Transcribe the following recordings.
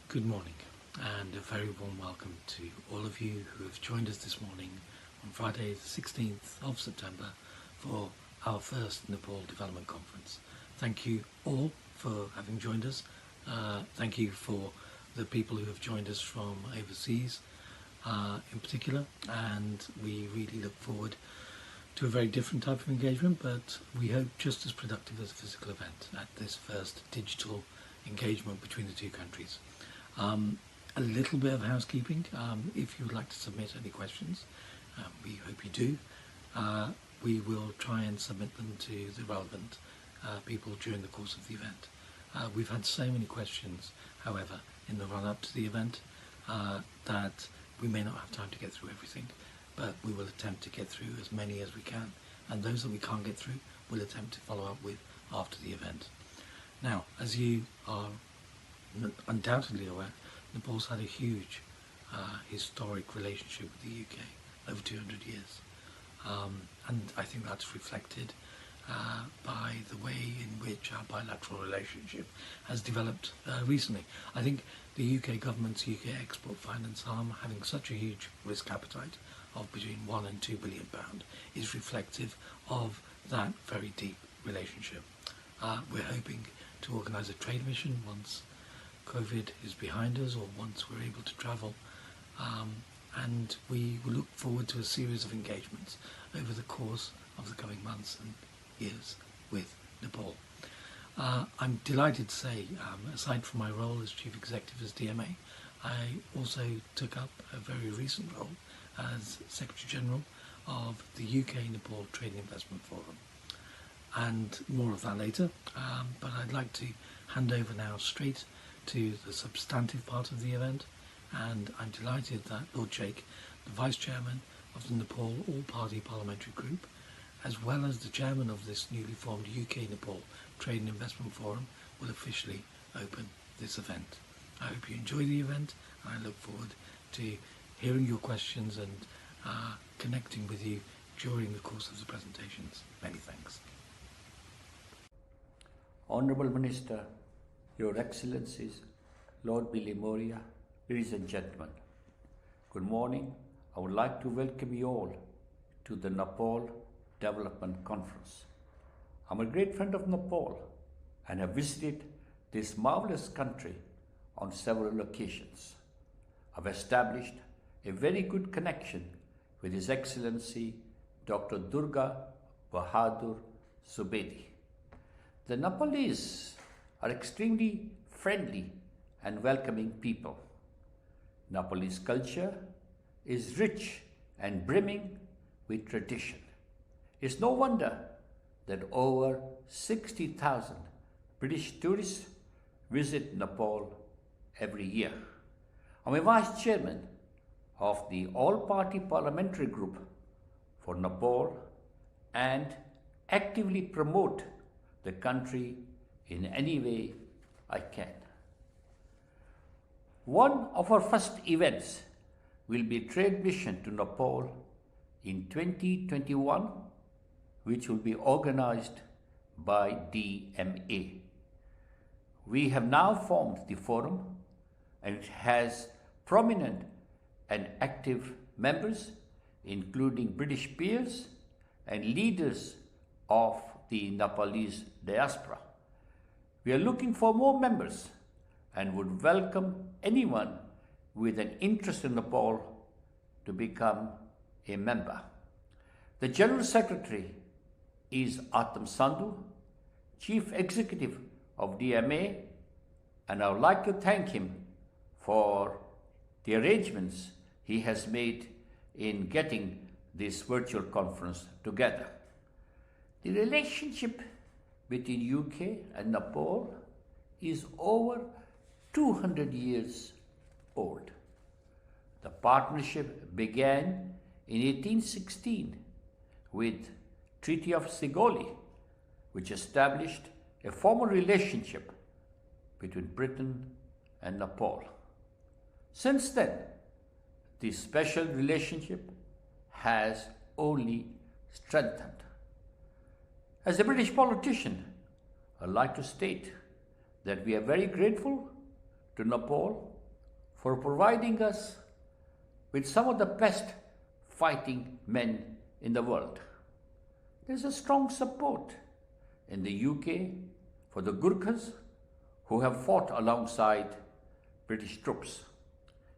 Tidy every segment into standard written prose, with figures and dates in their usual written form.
Good morning and a very warm welcome to all of you who have joined us this morning on Friday the 16th of September for our first Nepal Development Conference. Thank you all for having joined us. Thank you for the people who have joined us from overseas in particular, and we really look forward to a very different type of engagement, but we hope just as productive as a physical event at this first digital engagement between the two countries. A little bit of housekeeping. If you would like to submit any questions, we hope you do. We will try and submit them to the relevant people during the course of the event. We've had so many questions, however, in the run-up to the event that we may not have time to get through everything, but we will attempt to get through as many as we can, and those that we can't get through, we'll attempt to follow up with after the event. Now, as you are undoubtedly aware, Nepal's had a huge historic relationship with the UK over 200 years, and I think that's reflected by the way in which our bilateral relationship has developed recently. I think the UK government's UK export finance arm having such a huge risk appetite of between £1 and £2 billion is reflective of that very deep relationship. We're hoping to organise a trade mission once COVID is behind us, or once we're able to travel, and we will look forward to a series of engagements over the course of the coming months and years with Nepal. I'm delighted to say, aside from my role as Chief Executive as DMA, I also took up a very recent role as Secretary General of the UK-Nepal Trade and Investment Forum. And more of that later, but I'd like to hand over now straight to the substantive part of the event, and I'm delighted that Lord Sheikh, the Vice Chairman of the Nepal All-Party Parliamentary Group, as well as the Chairman of this newly formed UK-Nepal Trade and Investment Forum, will officially open this event. I hope you enjoy the event, and I look forward to hearing your questions and connecting with you during the course of the presentations. Many thanks. Honourable Minister, Your Excellencies, Lord Bilimoria, ladies and gentlemen, good morning. I would like to welcome you all to the Nepal Development Conference. I'm a great friend of Nepal and have visited this marvellous country on several occasions. I've established a very good connection with His Excellency Dr. Durga Bahadur Subedi. The Nepalese are extremely friendly and welcoming people. Nepalese culture is rich and brimming with tradition. It's no wonder that over 60,000 British tourists visit Nepal every year. I'm a Vice Chairman of the All-Party Parliamentary Group for Nepal and actively promote the country in any way I can. One of our first events will be a trade mission to Nepal in 2021, which will be organized by DMA. We have now formed the forum, and it has prominent and active members, including British peers and leaders of the Nepalese diaspora. We are looking for more members and would welcome anyone with an interest in Nepal to become a member. The General Secretary is Atam Sandhu, Chief Executive of DMA, and I would like to thank him for the arrangements he has made in getting this virtual conference together. The relationship between UK and Nepal is over 200 years old. The partnership began in 1816 with Treaty of Sigoli, which established a formal relationship between Britain and Nepal. Since then, this special relationship has only strengthened. As a British politician, I'd like to state that we are very grateful to Nepal for providing us with some of the best fighting men in the world. There is a strong support in the UK for the Gurkhas who have fought alongside British troops.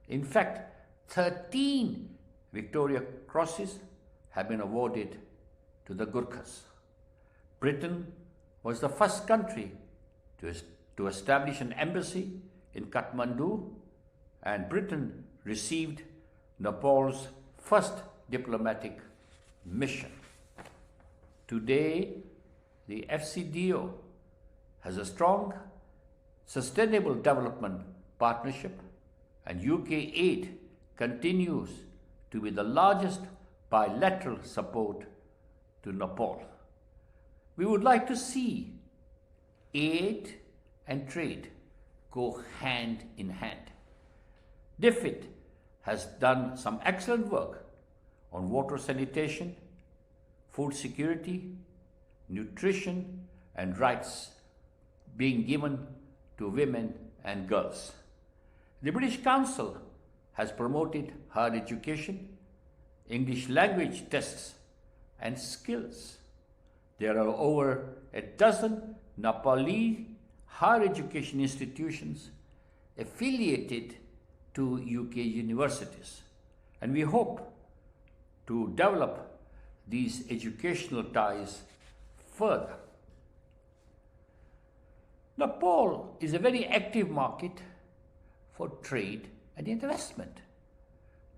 In fact, 13 Victoria Crosses have been awarded to the Gurkhas. Britain was the first country to establish an embassy in Kathmandu, and Britain received Nepal's first diplomatic mission. Today, the FCDO has a strong sustainable development partnership, and UK aid continues to be the largest bilateral support to Nepal. We would like to see aid and trade go hand in hand. DFID has done some excellent work on water sanitation, food security, nutrition, and rights being given to women and girls. The British Council has promoted higher education, English language tests, and skills. There are over a dozen Nepali higher education institutions affiliated to UK universities, and we hope to develop these educational ties further. Nepal is a very active market for trade and investment.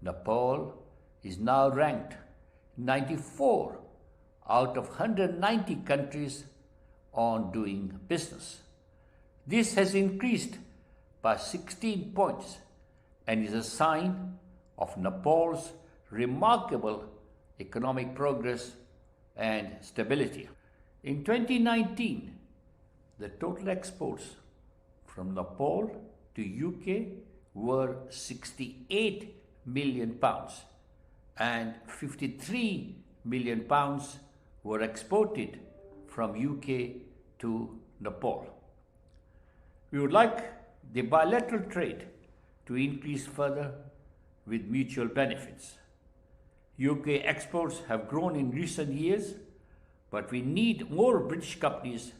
Nepal is now ranked 94 out of 190 countries on doing business. This has increased by 16 points and is a sign of Nepal's remarkable economic progress and stability. In 2019, the total exports from Nepal to UK were 68 million pounds, and 53 million pounds were exported from UK to Nepal. We would like the bilateral trade to increase further with mutual benefits. UK exports have grown in recent years, but we need more British companies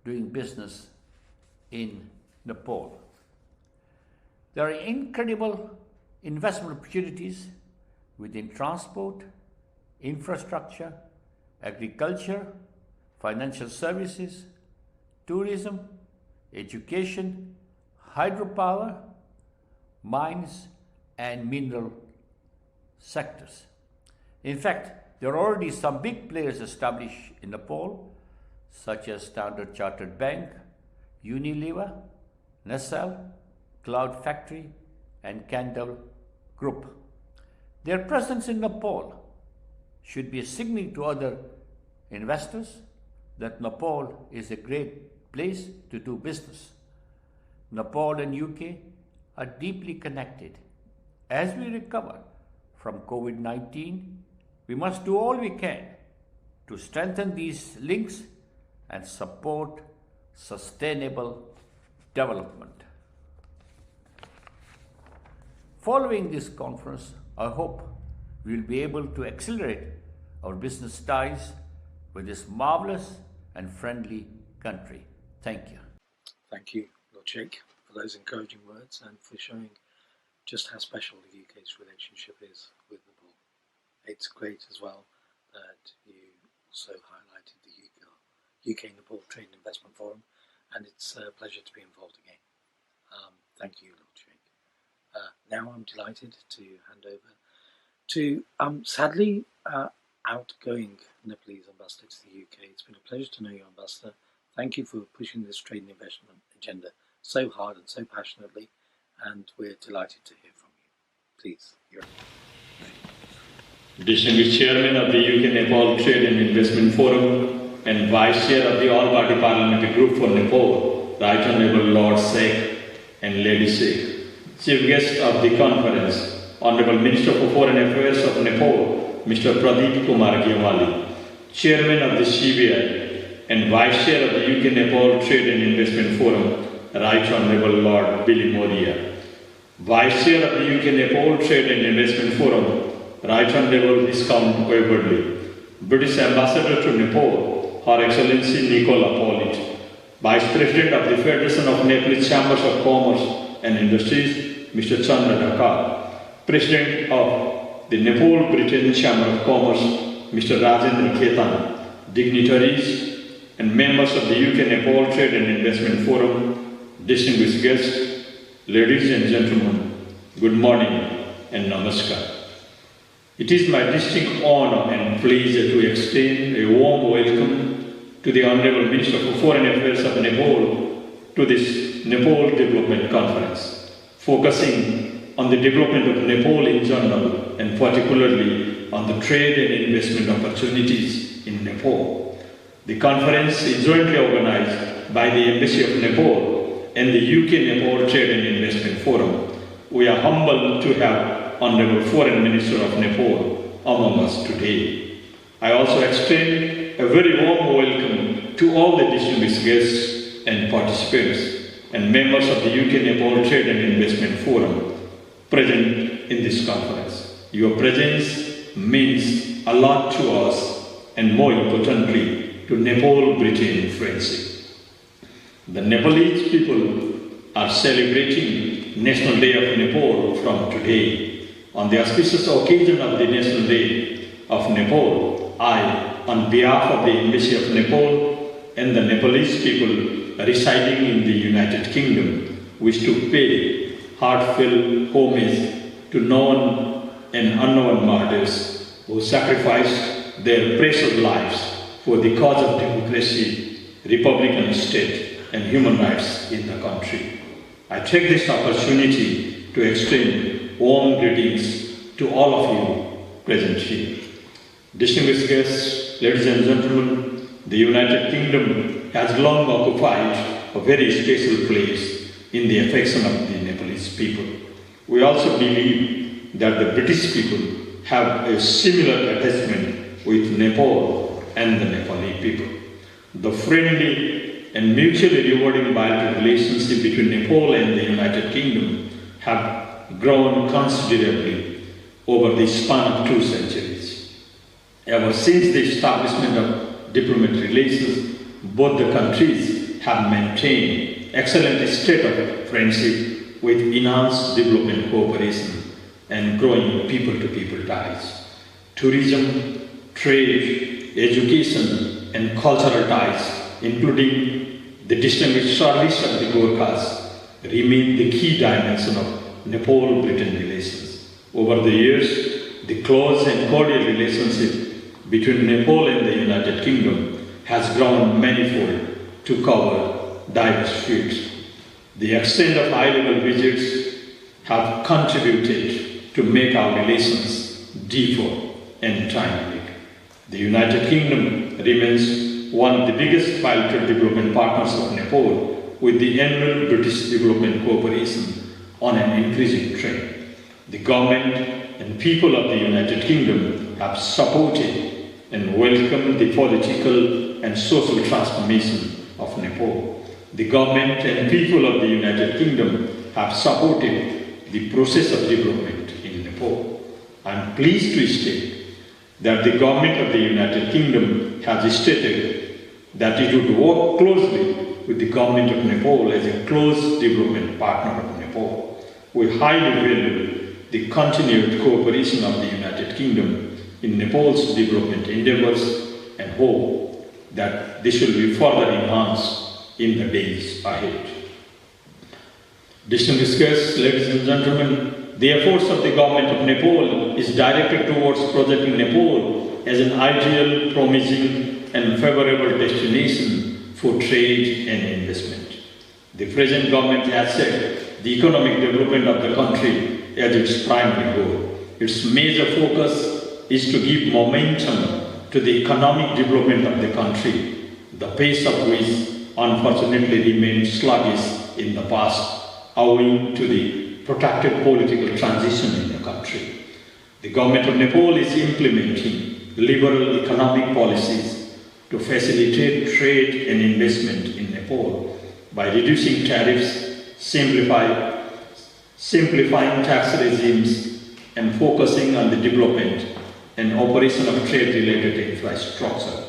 doing business in Nepal. There are incredible investment opportunities within transport, infrastructure, agriculture, financial services, tourism, education, hydropower, mines, and mineral sectors. In fact, there are already some big players established in Nepal, such as Standard Chartered Bank, Unilever, Nestle, Cloud Factory, and Candle Group. Their presence in Nepal should be a signal to other investors that Nepal is a great place to do business. Nepal and UK are deeply connected. As we recover from COVID-19, we must do all we can to strengthen these links and support sustainable development. Following this conference, I hope we will be able to accelerate our business ties with this marvelous and friendly country. Thank you. Thank you, Lord Sheikh, for those encouraging words and for showing just how special the UK's relationship is with Nepal. It's great as well that you also highlighted the UK-Nepal Trade and Investment Forum, and it's a pleasure to be involved again. Thank you, Lord Sheikh. Now I'm delighted to hand over to, sadly, outgoing Nepalese ambassador to the UK. It's been a pleasure to know you, Ambassador. Thank you for pushing this trade and investment agenda so hard and so passionately, and we're delighted to hear from you. Please, you're Distinguished Chairman of the UK-Nepal Trade and Investment Forum and Vice Chair of the All-Party Parliamentary Group for Nepal, Right Honourable Lord Sheikh and Lady Sheikh. Chief Guest of the conference, Honourable Minister for Foreign Affairs of Nepal, Mr. Pradeep Kumar Gyawali, Chairman of the CBI and Vice Chair of the UK-Nepal Trade and Investment Forum, Right Honourable Lord Bilimoria, Vice Chair of the UK-Nepal Trade and Investment Forum, Right Honourable Viscount Waverley, British Ambassador to Nepal, Her Excellency Nicola Pollitt, Vice President of the Federation of Nepalese Chambers of Commerce and Industries, Mr. Chandra Dhakal, President of the Nepal-Britain Chamber of Commerce, Mr. Rajendra Khetan, dignitaries and members of the UK-Nepal Trade and Investment Forum, distinguished guests, ladies and gentlemen, good morning and namaskar. It is my distinct honor and pleasure to extend a warm welcome to the Honorable Minister for Foreign Affairs of Nepal to this Nepal Development Conference, focusing on the development of Nepal in general and particularly on the trade and investment opportunities in Nepal. The conference is jointly organized by the Embassy of Nepal and the UK-Nepal Trade and Investment Forum. We are humbled to have Honorable Foreign Minister of Nepal among us today. I also extend a very warm welcome to all the distinguished guests and participants and members of the UK-Nepal Trade and Investment Forum present in this conference. Your presence means a lot to us and more importantly to Nepal-Britain friendship. The Nepalese people are celebrating National Day of Nepal from today. On the auspicious occasion of the National Day of Nepal, I, on behalf of the Embassy of Nepal and the Nepalese people residing in the United Kingdom, wish to pay heartfelt homage to known and unknown martyrs who sacrificed their precious lives for the cause of democracy, republican state, and human rights in the country. I take this opportunity to extend warm greetings to all of you present here. Distinguished guests, ladies and gentlemen, the United Kingdom has long occupied a very special place in the affection of the Nepalese people. We also believe that the British people have a similar attachment with Nepal and the Nepali people. The friendly and mutually rewarding bilateral relationship between Nepal and the United Kingdom have grown considerably over the span of 2 centuries. Ever since the establishment of diplomatic relations, both the countries have maintained excellent state of friendship with enhanced development cooperation and growing people-to-people ties. Tourism, trade, education, and cultural ties, including the distinguished service of the Gorkhas, remain the key dimension of Nepal-Britain relations. Over the years, the close and cordial relationship between Nepal and the United Kingdom has grown manifold to cover diverse fields. The extent of high-level visits have contributed to make our relations deeper and dynamic. The United Kingdom remains one of the biggest bilateral development partners of Nepal, with the annual British development cooperation on an increasing trend. The government and people of the United Kingdom have supported and welcomed the political and social transformation of Nepal. The government and people of the United Kingdom have supported the process of development in Nepal. I am pleased to state that the government of the United Kingdom has stated that it would work closely with the government of Nepal as a close development partner of Nepal. We highly value the continued cooperation of the United Kingdom in Nepal's development endeavors and hope that this will be further enhanced in the days ahead. Distinguished guests, ladies and gentlemen, the efforts of the government of Nepal is directed towards projecting Nepal as an ideal, promising, and favorable destination for trade and investment. The present government has set the economic development of the country as its primary goal. Its major focus is to give momentum to the economic development of the country, the pace of which unfortunately remained sluggish in the past owing to the protracted political transition in the country. The government of Nepal is implementing liberal economic policies to facilitate trade and investment in Nepal by reducing tariffs, simplifying tax regimes, and focusing on the development and operation of trade-related infrastructure.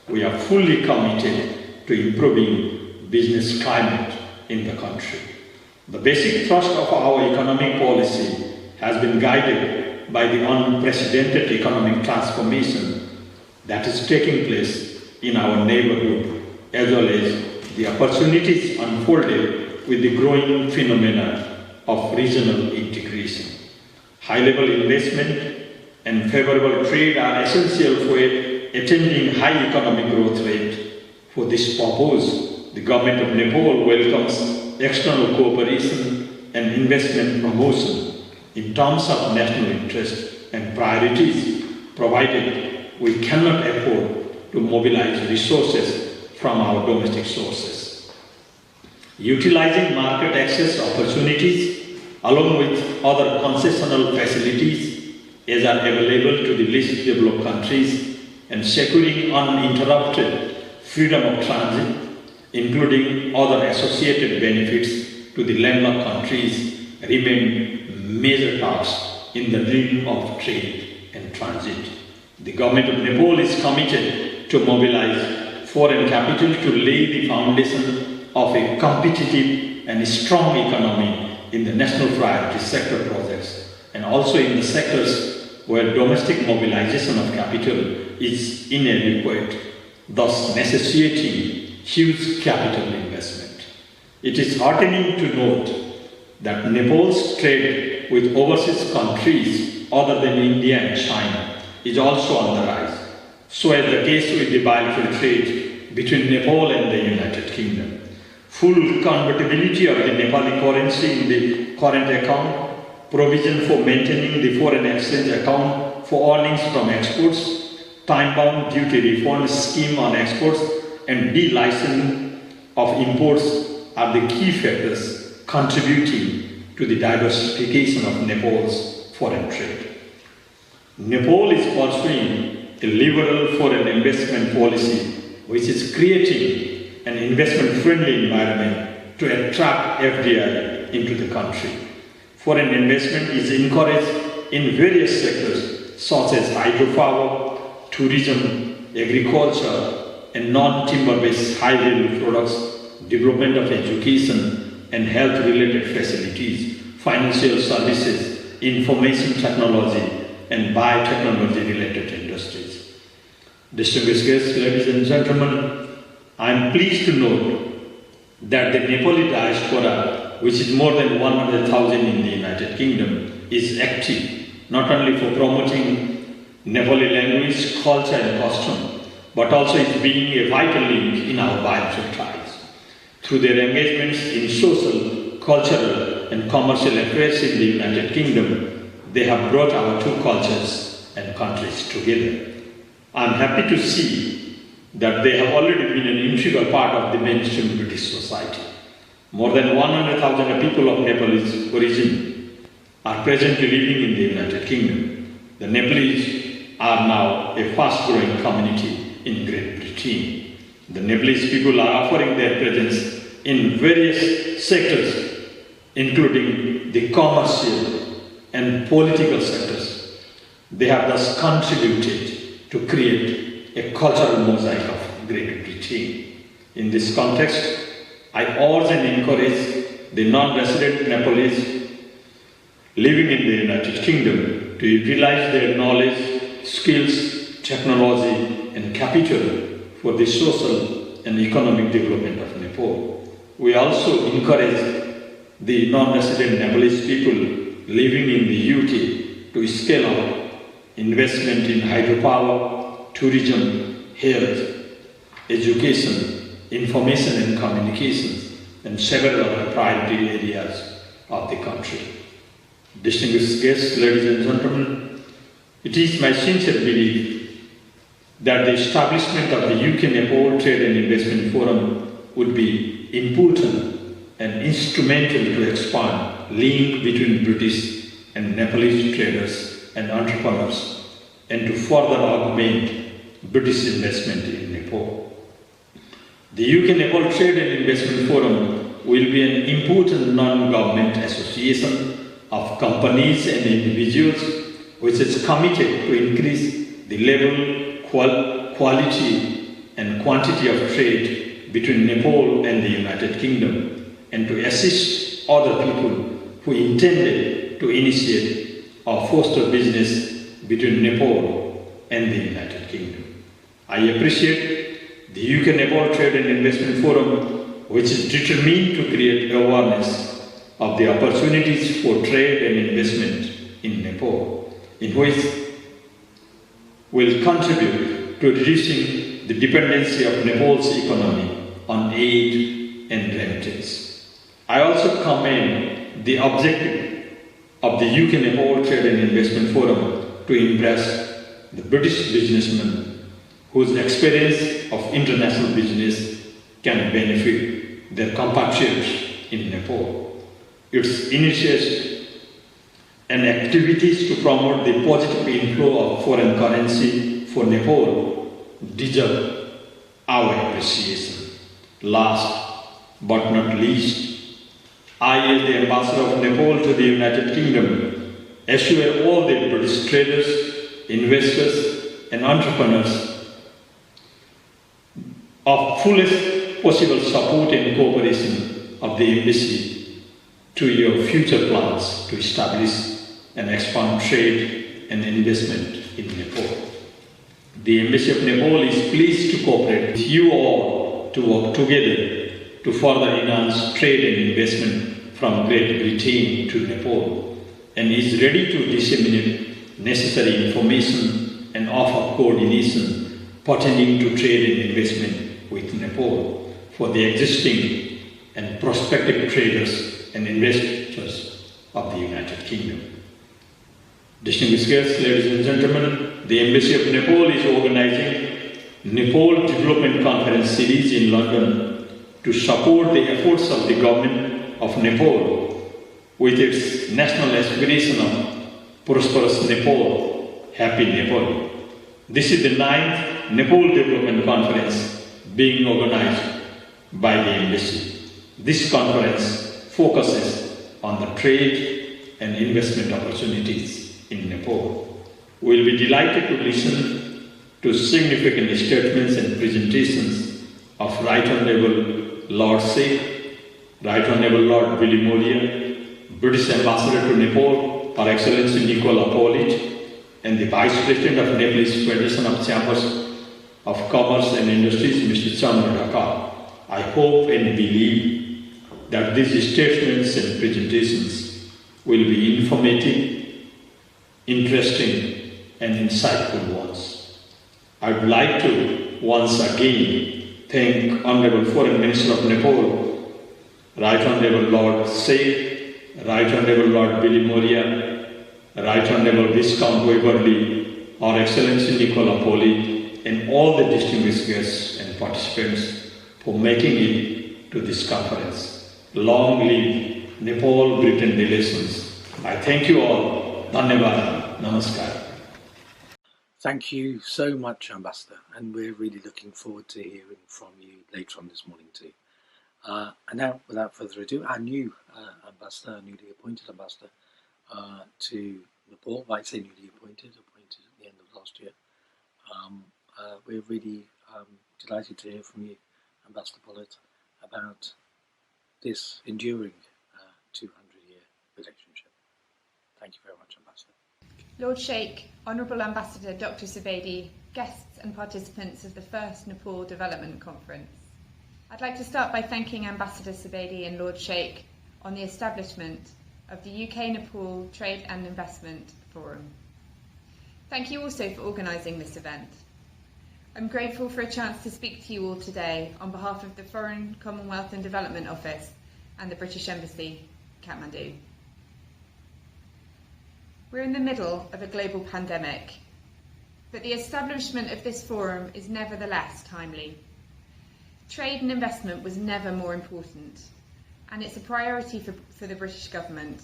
We are fully committed to improving business climate in the country. The basic thrust of our economic policy has been guided by the unprecedented economic transformation that is taking place in our neighborhood, as well as the opportunities unfolded with the growing phenomena of regional integration. High-level investment and favorable trade are essential for attaining high economic growth rate. For this purpose, the Government of Nepal welcomes external cooperation and investment promotion in terms of national interest and priorities, provided we cannot afford to mobilize resources from our domestic sources. Utilizing market access opportunities along with other concessional facilities as are available to the least developed countries and securing uninterrupted freedom of transit, including other associated benefits to the landlocked countries, remain major tasks in the realm of trade and transit. The Government of Nepal is committed to mobilize foreign capital to lay the foundation of a competitive and strong economy in the national priority sector projects and also in the sectors where domestic mobilization of capital is inadequate, thus necessitating huge capital investment. It is heartening to note that Nepal's trade with overseas countries other than India and China is also on the rise, so as the case with the bilateral trade between Nepal and the United Kingdom. Full convertibility of the Nepali currency in the current account, provision for maintaining the foreign exchange account for earnings from exports, time-bound duty refund scheme on exports, and de-licensing of imports are the key factors contributing to the diversification of Nepal's foreign trade. Nepal is pursuing a liberal foreign investment policy which is creating an investment-friendly environment to attract FDI into the country. Foreign investment is encouraged in various sectors such as hydropower, tourism, agriculture, and non-timber-based high-value products, development of education and health-related facilities, financial services, information technology, and biotechnology-related industries. Distinguished guests, ladies and gentlemen, I am pleased to note that the Nepali diaspora, which is more than 100,000 in the United Kingdom, is active not only for promoting Nepali language, culture and custom, but also is being a vital link in our bilateral ties. Through their engagements in social, cultural and commercial affairs in the United Kingdom, they have brought our two cultures and countries together. I am happy to see that they have already been an integral part of the mainstream British society. More than 100,000 people of Nepalese origin are presently living in the United Kingdom. The Nepalese are now a fast-growing community in Great Britain. The Nepalese people are offering their presence in various sectors, including the commercial and political sectors. They have thus contributed to create a cultural mosaic of Great Britain. In this context, I urge and encourage the non-resident Nepalese living in the United Kingdom to utilize their knowledge, skills, technology and capital for the social and economic development of Nepal. We also encourage the non-resident Nepalese people living in the UK to scale up investment in hydropower, tourism, health, education, information and communications, and several other priority areas of the country. Distinguished guests, ladies and gentlemen, it is my sincere belief that the establishment of the UK-Nepal Trade and Investment Forum would be important and instrumental to expand link between British and Nepalese traders and entrepreneurs and to further augment British investment in Nepal. The UK-Nepal Trade and Investment Forum will be an important non-government association of companies and individuals, which is committed to increase the level, quality and quantity of trade between Nepal and the United Kingdom, and to assist other people who intended to initiate or foster business between Nepal and the United Kingdom. I appreciate the UK-Nepal Trade and Investment Forum, which is determined to create awareness of the opportunities for trade and investment in Nepal, in which will contribute to reducing the dependency of Nepal's economy on aid and remittance. I also commend the objective of the UK-Nepal Trade and Investment Forum to impress the British businessmen whose experience of international business can benefit their compatriots in Nepal. Its initiatives and activities to promote the positive inflow of foreign currency for Nepal deserve our appreciation. Last but not least, I, as the Ambassador of Nepal to the United Kingdom, assure all the British traders, investors and entrepreneurs of fullest possible support and cooperation of the Embassy to your future plans to establish and expand trade and investment in Nepal. The Embassy of Nepal is pleased to cooperate with you all to work together to further enhance trade and investment from Great Britain to Nepal, and is ready to disseminate necessary information and offer coordination pertaining to trade and investment with Nepal for the existing and prospective traders and investors of the United Kingdom. Distinguished guests, ladies and gentlemen, the Embassy of Nepal is organizing Nepal Development Conference Series in London to support the efforts of the Government of Nepal with its national aspiration of prosperous Nepal, happy Nepal. This is the 9th Nepal Development Conference being organized by the Embassy. This conference focuses on the trade and investment opportunities in Nepal. We will be delighted to listen to significant statements and presentations of Right Honourable Lord Sheikh, Right Honourable Lord Bilimoria, British Ambassador to Nepal, Her Excellency Nicola Pollitt, and the Vice President of Nepalese Federation of Chambers of Commerce and Industries, Mr. Chandra, Dhakal. I hope and believe that these statements and presentations will be informative, interesting and insightful ones. I would like to once again thank Honourable Foreign Minister of Nepal, Right Honourable Lord Sheikh, Right Honourable Lord Bilimoria, Right Honourable Viscount Waverley, Her Excellency Nicola Pollitt, and all the distinguished guests and participants for making it to this conference. Long live Nepal-Britain relations. I thank you all. Dhanyavad. Namaskar. Thank you so much, Ambassador, and we're really looking forward to hearing from you later on this morning too. And now, without further ado, our new ambassador, newly appointed ambassador to Nepal. I say newly appointed at the end of last year. We're really delighted to hear from you, Ambassador Pollitt, about this enduring 200-year relationship. Thank you very much, Ambassador. Lord Sheikh, Honourable Ambassador Dr. Subedi, guests and participants of the first Nepal Development Conference. I'd like to start by thanking Ambassador Subedi and Lord Sheikh on the establishment of the UK-Nepal Trade and Investment Forum. Thank you also for organising this event. I'm grateful for a chance to speak to you all today on behalf of the Foreign, Commonwealth and Development Office and the British Embassy, Kathmandu. We're in the middle of a global pandemic, but the establishment of this forum is nevertheless timely. Trade and investment was never more important, and it's a priority for the British government.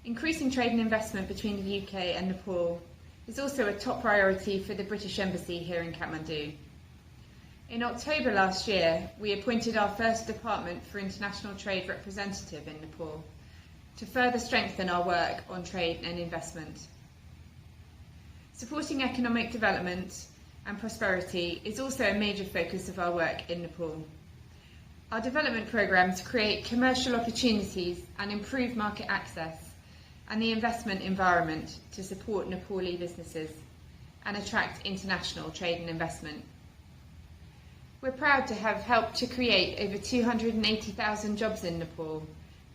Increasing trade and investment between the UK and Nepal is also a top priority for the British Embassy here in Kathmandu. In October last year, we appointed our first Department for International Trade representative in Nepal to further strengthen our work on trade and investment. Supporting economic development and prosperity is also a major focus of our work in Nepal. Our development programmes create commercial opportunities and improve market access and the investment environment to support Nepali businesses and attract international trade and investment. We're proud to have helped to create over 280,000 jobs in Nepal,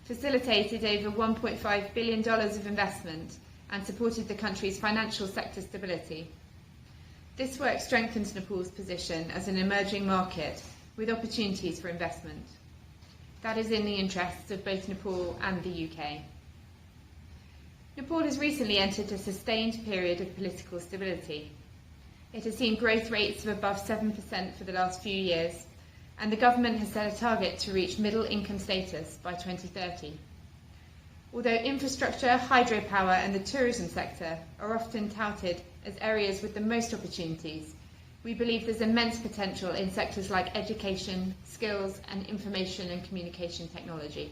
facilitated over $1.5 billion of investment and supported the country's financial sector stability. This work strengthens Nepal's position as an emerging market with opportunities for investment. That is in the interests of both Nepal and the UK. Nepal has recently entered a sustained period of political stability. It has seen growth rates of above 7% for the last few years, and the government has set a target to reach middle income status by 2030. Although infrastructure, hydropower and the tourism sector are often touted as areas with the most opportunities, we believe there's immense potential in sectors like education, skills and information and communication technology.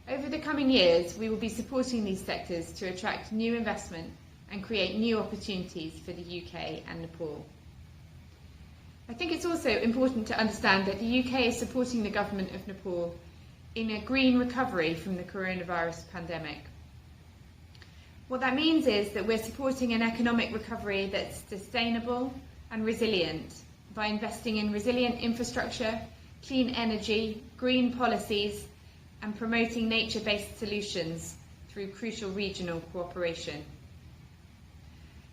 Over the coming years, we will be supporting these sectors to attract new investment and create new opportunities for the UK and Nepal. I think it's also important to understand that the UK is supporting the Government of Nepal in a green recovery from the coronavirus pandemic. What that means is that we're supporting an economic recovery that's sustainable and resilient by investing in resilient infrastructure, clean energy, green policies, and promoting nature-based solutions through crucial regional cooperation.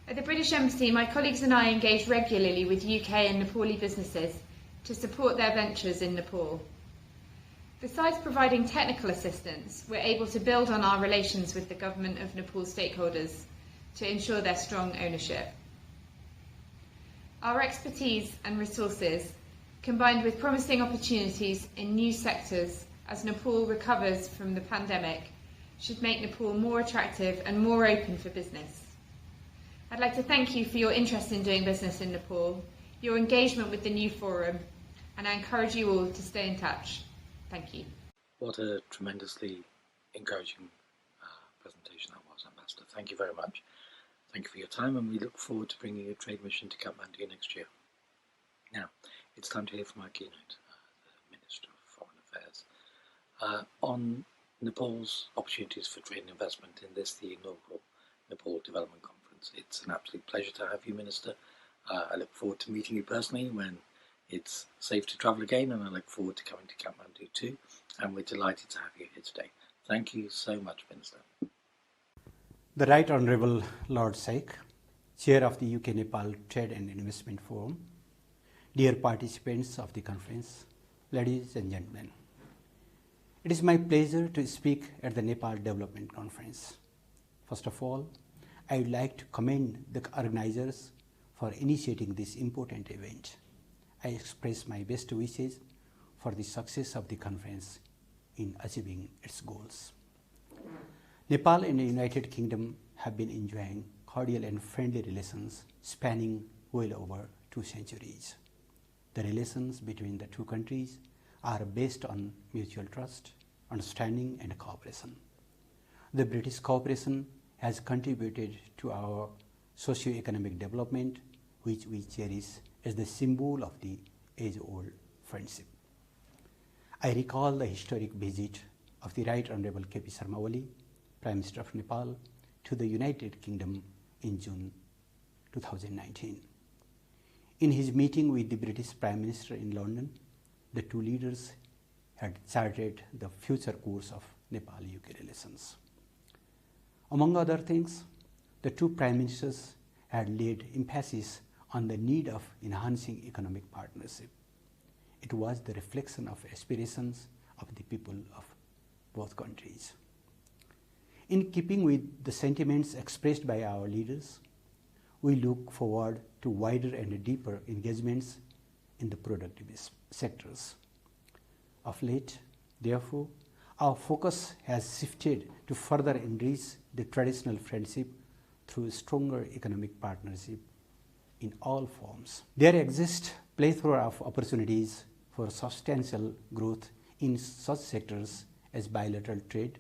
At the British Embassy, my colleagues and I engage regularly with UK and Nepali businesses to support their ventures in Nepal. Besides providing technical assistance, we're able to build on our relations with the Government of Nepal stakeholders to ensure their strong ownership. Our expertise and resources, combined with promising opportunities in new sectors as Nepal recovers from the pandemic, should make Nepal more attractive and more open for business. I'd like to thank you for your interest in doing business in Nepal, your engagement with the new forum, and I encourage you all to stay in touch. Thank you. What a tremendously encouraging presentation that was, Ambassador. Thank you very much. Thank you for your time, and we look forward to bringing a trade mission to Kathmandu next year. Now, it's time to hear from our keynote, the Minister of Foreign Affairs, on Nepal's opportunities for trade and investment in this, the inaugural Nepal Development Conference. It's an absolute pleasure to have you, Minister. I look forward to meeting you personally when it's safe to travel again, and I look forward to coming to Kathmandu too, and we're delighted to have you here today. Thank you so much, Minister. The Right Honourable Lord Sheikh, Chair of the UK-Nepal Trade and Investment Forum, dear participants of the conference, ladies and gentlemen, it is my pleasure to speak at the Nepal Development Conference. First of all, I would like to commend the organizers for initiating this important event. I express my best wishes for the success of the conference in achieving its goals. Nepal and the United Kingdom have been enjoying cordial and friendly relations spanning well over 2 centuries. The relations between the two countries are based on mutual trust, understanding and cooperation. The British cooperation has contributed to our socio-economic development, which we cherish as the symbol of the age-old friendship. I recall the historic visit of the Right Honourable K.P. Sharma Oli, Prime Minister of Nepal, to the United Kingdom in June 2019. In his meeting with the British Prime Minister in London, the two leaders had charted the future course of Nepal-UK relations. Among other things, the two Prime Ministers had laid emphasis on the need of enhancing economic partnership. It was the reflection of aspirations of the people of both countries. In keeping with the sentiments expressed by our leaders, we look forward to wider and deeper engagements in the productive sectors. Of late, therefore, our focus has shifted to further enrich the traditional friendship through stronger economic partnership in all forms. There exist plethora of opportunities for substantial growth in such sectors as bilateral trade,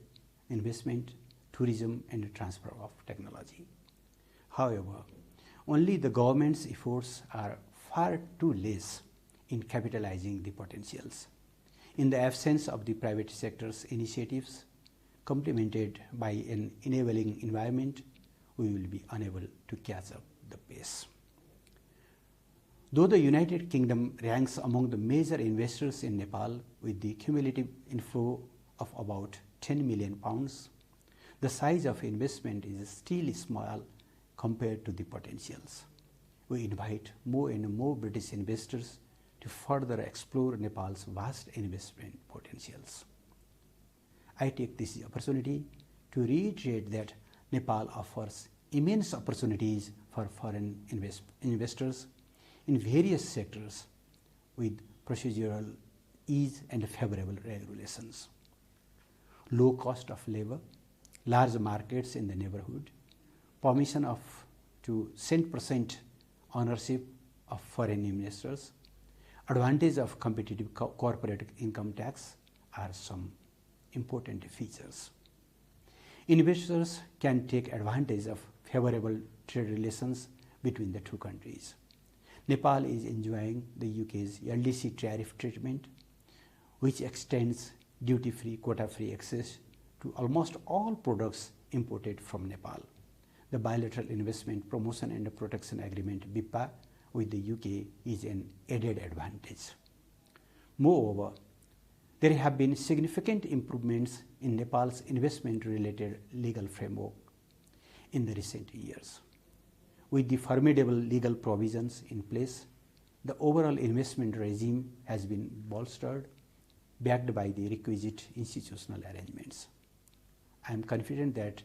investment, tourism, and transfer of technology. However, only the government's efforts are far too less in capitalizing the potentials. In the absence of the private sector's initiatives, complemented by an enabling environment, we will be unable to catch up the pace. Though the United Kingdom ranks among the major investors in Nepal with the cumulative inflow of about £10 million, the size of investment is still small compared to the potentials. We invite more and more British investors to further explore Nepal's vast investment potentials. I take this opportunity to reiterate that Nepal offers immense opportunities for foreign investors in various sectors with procedural ease and favorable regulations. Low cost of labor, large markets in the neighborhood, permission to 100% ownership of foreign investors, advantage of competitive corporate income tax are some important features. Investors can take advantage of favorable trade relations between the two countries. Nepal is enjoying the UK's LDC tariff treatment, which extends duty-free, quota-free access to almost all products imported from Nepal. The Bilateral Investment Promotion and Protection Agreement (BIPA) with the UK is an added advantage. Moreover, there have been significant improvements in Nepal's investment-related legal framework in the recent years. With the formidable legal provisions in place, the overall investment regime has been bolstered, backed by the requisite institutional arrangements. I am confident that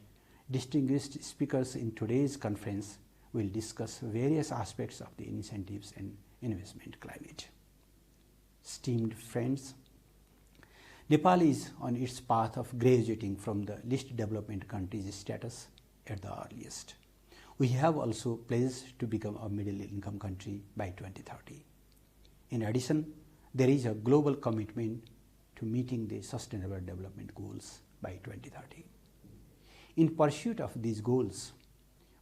distinguished speakers in today's conference will discuss various aspects of the incentives and investment climate. Esteemed friends, Nepal is on its path of graduating from the least developed countries status at the earliest. We have also pledged to become a middle-income country by 2030. In addition, there is a global commitment to meeting the Sustainable Development Goals by 2030. In pursuit of these goals,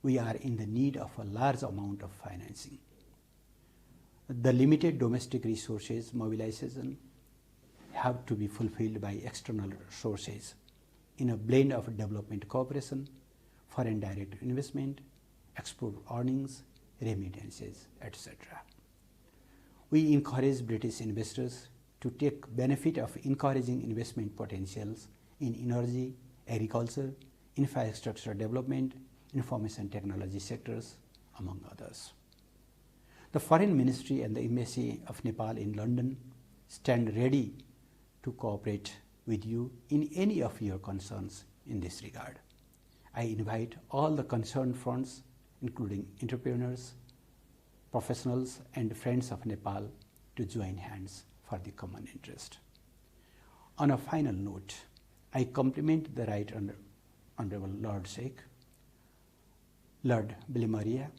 we are in the need of a large amount of financing. The limited domestic resources mobilization have to be fulfilled by external sources in a blend of development cooperation, foreign direct investment, export earnings, remittances, etc. We encourage British investors to take benefit of encouraging investment potentials in energy, agriculture, infrastructure development, information technology sectors, among others. The Foreign Ministry and the Embassy of Nepal in London stand ready to cooperate with you in any of your concerns in this regard. I invite all the concerned fronts, including entrepreneurs, professionals, and friends of Nepal, to join hands for the common interest. On a final note, I compliment the Right Honourable Lord Sheikh, Lord Bilimoria,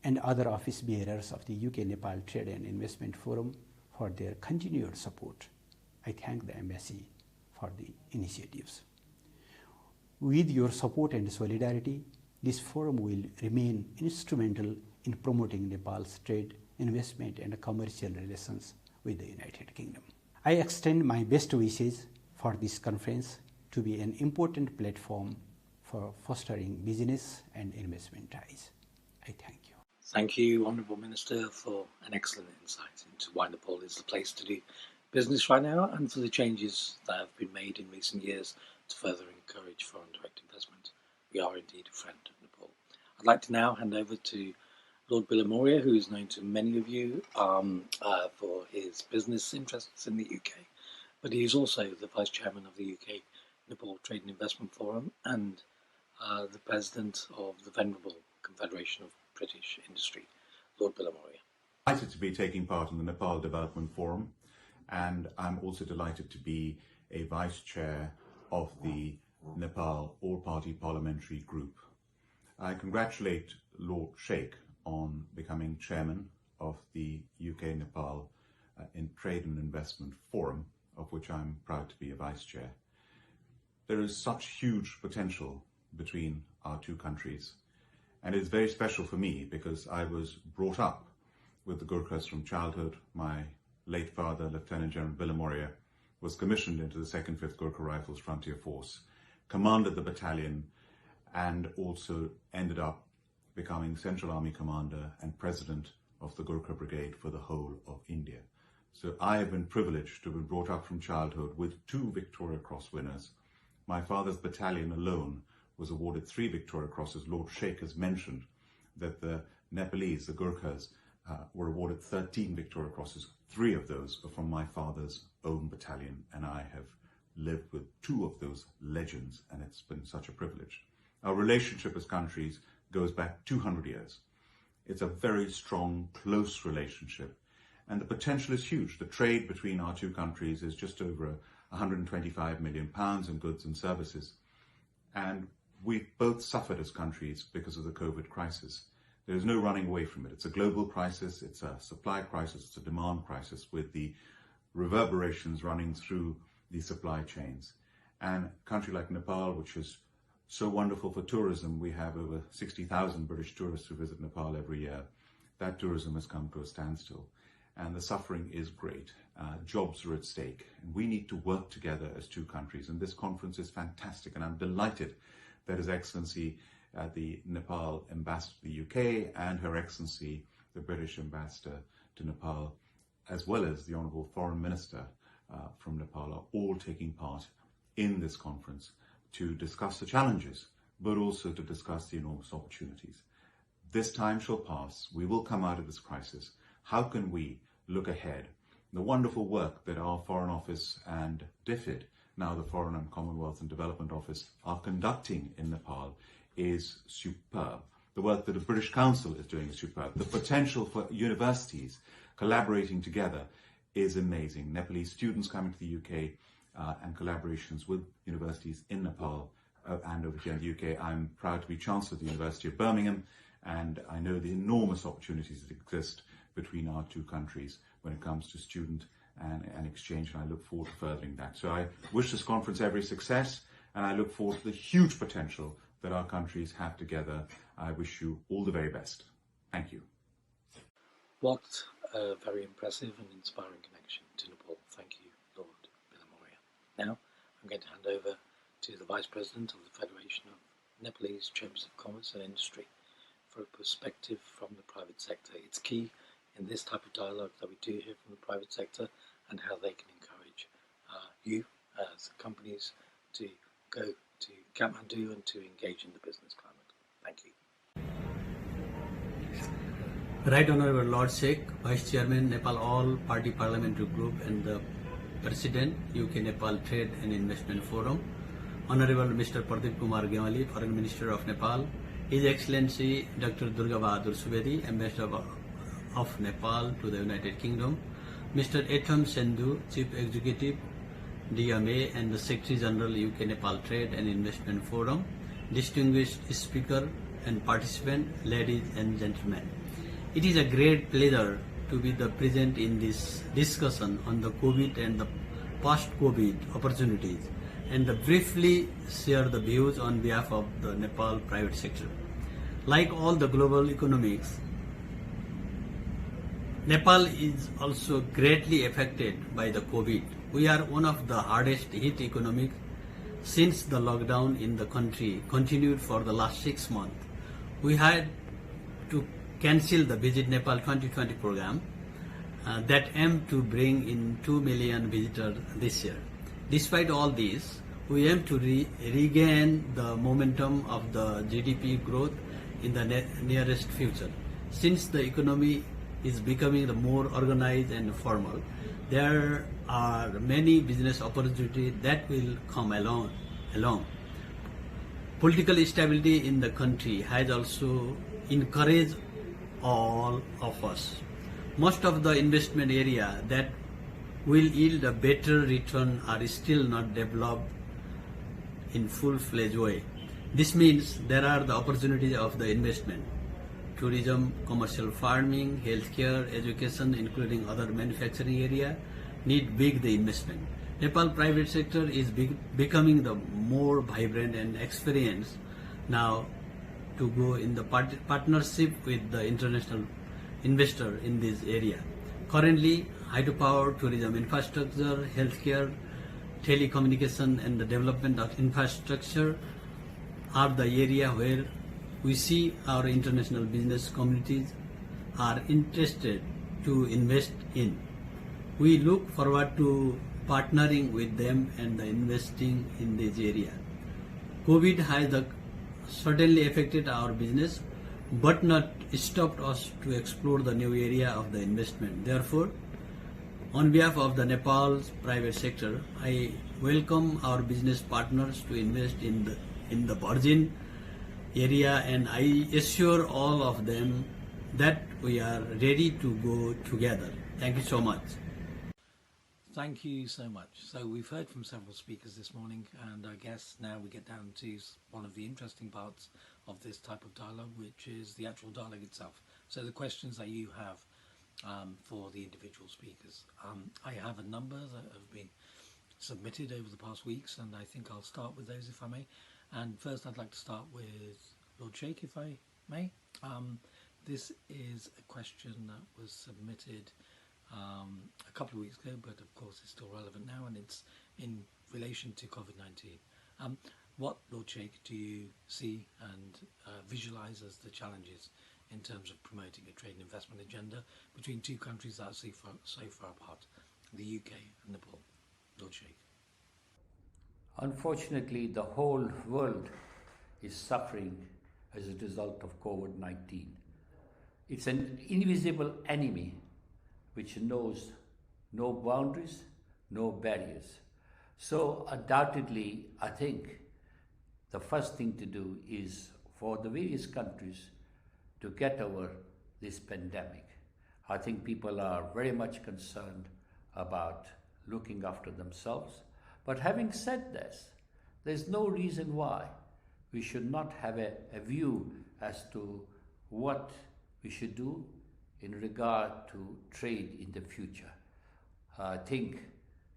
and other office bearers of the UK-Nepal Trade and Investment Forum for their continued support. I thank the Embassy for the initiatives. With your support and solidarity, this forum will remain instrumental in promoting Nepal's trade, investment, and commercial relations with the United Kingdom. I extend my best wishes for this conference to be an important platform for fostering business and investment ties. I thank you. Thank you, Honourable Minister, for an excellent insight into why Nepal is the place to do business right now and for the changes that have been made in recent years to further encourage foreign direct investment. We are indeed a friend of Nepal. I'd like to now hand over to Lord Bilimoria, who is known to many of you for his business interests in the UK, but he is also the Vice Chairman of the UK-Nepal Trade and Investment Forum and the President of the Venerable Confederation of British Industry. Lord Bilimoria. Delighted to be taking part in the Nepal Development Forum, and I'm also delighted to be a Vice Chair of the Nepal All-Party Parliamentary Group. I congratulate Lord Sheikh on becoming Chairman of the UK-Nepal in Trade and Investment Forum, of which I'm proud to be a Vice Chair. there is such huge potential between our two countries. And it's very special for me because I was brought up with the Gurkhas from childhood. My late father, Lieutenant General Bilimoria, was commissioned into the 2nd 5th Gurkha Rifles Frontier Force, commanded the battalion, and also ended up becoming Central Army Commander and President of the Gurkha Brigade for the whole of India. So I have been privileged to have been brought up from childhood with 2 Victoria Cross winners. My father's battalion alone was awarded 3 Victoria Crosses. Lord Sheikh has mentioned that the Nepalese, the Gurkhas, were awarded 13 Victoria Crosses. 3 of those are from my father's own battalion, and I have lived with 2 of those legends, and it's been such a privilege. Our relationship as countries goes back 200 years. It's a very strong, close relationship, and the potential is huge. The trade between our two countries is just over £125 million in goods and services, and we've both suffered as countries because of the COVID crisis. There's no running away from it. It's a global crisis, it's a supply crisis, it's a demand crisis with the reverberations running through the supply chains. And a country like Nepal, which is so wonderful for tourism, we have over 60,000 British tourists who visit Nepal every year. That tourism has come to a standstill, and the suffering is great. Jobs are at stake, and we need to work together as two countries. And this conference is fantastic, and I'm delighted that His Excellency the Nepal Ambassador to the UK and Her Excellency the British Ambassador to Nepal, as well as the Honourable Foreign Minister from Nepal, are all taking part in this conference to discuss the challenges, but also to discuss the enormous opportunities. This time shall pass. We will come out of this crisis. How can we look ahead? The wonderful work that our Foreign Office and DFID, now the Foreign and Commonwealth and Development Office, are conducting in Nepal is superb. The work that the British Council is doing is superb. The potential for universities collaborating together is amazing. Nepalese students coming to the UK and collaborations with universities in Nepal and over here in the UK. I'm proud to be Chancellor of the University of Birmingham, and I know the enormous opportunities that exist between our two countries when it comes to student and exchange, and I look forward to furthering that. So I wish this conference every success, and I look forward to the huge potential that our countries have together. I wish you all the very best. Thank you. What a very impressive and inspiring connection to Nepal. Thank you, Lord Bilimoria. Now, I'm going to hand over to the Vice President of the Federation of Nepalese Chambers of Commerce and Industry for a perspective from the private sector. It's key in this type of dialogue that we do hear from the private sector and how they can encourage you as companies to go to Kathmandu and to engage in the business climate. Thank you. Right Honourable Lord Sheikh, Vice Chairman, Nepal All Party Parliamentary Group and the President, UK-Nepal Trade and Investment Forum, Honourable Mr. Pradeep Kumar Gyawali, Foreign Minister of Nepal, His Excellency Dr. Durga Bahadur Subedi, Ambassador of Nepal to the United Kingdom, Mr. Etham Sendhu, Chief Executive, DMA and the Secretary General UK-Nepal Trade and Investment Forum, distinguished speaker and participant, ladies and gentlemen. It is a great pleasure to be present in this discussion on the COVID and the post-COVID opportunities, and briefly share the views on behalf of the Nepal private sector. Like all the global economics, Nepal is also greatly affected by the COVID. We are one of the hardest hit economics since the lockdown in the country continued for the last 6 months. We had to cancel the Visit Nepal 2020 program that aimed to bring in 2 million visitors this year. Despite all this, we aim to regain the momentum of the GDP growth in the nearest future. Since the economy is becoming the more organized and formal, there are many business opportunities that will come along. Political stability in the country has also encouraged all of us. Most of the investment area that will yield a better return are still not developed in full-fledged way. This means there are the opportunities of the investment. Tourism, commercial farming, healthcare, education, including other manufacturing area, need big the investment. Nepal private sector is becoming the more vibrant and experienced now to go in the partnership with the international investor in this area. Currently, hydropower, tourism infrastructure, healthcare, telecommunication and the development of infrastructure are the area where we see our international business communities are interested to invest in. We look forward to partnering with them and investing in this area. COVID has certainly affected our business, but not stopped us to explore the new area of the investment. Therefore, on behalf of the Nepal's private sector, I welcome our business partners to invest in the virgin area, and I assure all of them that we are ready to go together. Thank you so much. Thank you so much. So we've heard from several speakers this morning, and I guess now we get down to one of the interesting parts of this type of dialogue, which is the actual dialogue itself. So the questions that you have for the individual speakers. I have a number that have been submitted over the past weeks, and I think I'll start with those if I may. And first I'd like to start with Lord Sheikh, if I may. This is a question that was submitted a couple of weeks ago, but of course it's still relevant now, and it's in relation to COVID-19. What, Lord Sheikh, do you see and visualise as the challenges in terms of promoting a trade and investment agenda between two countries that are so far apart, the UK and Nepal? Lord Sheikh. Unfortunately, the whole world is suffering as a result of COVID-19. It's an invisible enemy which knows no boundaries, no barriers. So undoubtedly, I think the first thing to do is for the various countries to get over this pandemic. I think people are very much concerned about looking after themselves. But having said this, there's no reason why we should not have a view as to what we should do in regard to trade in the future. I think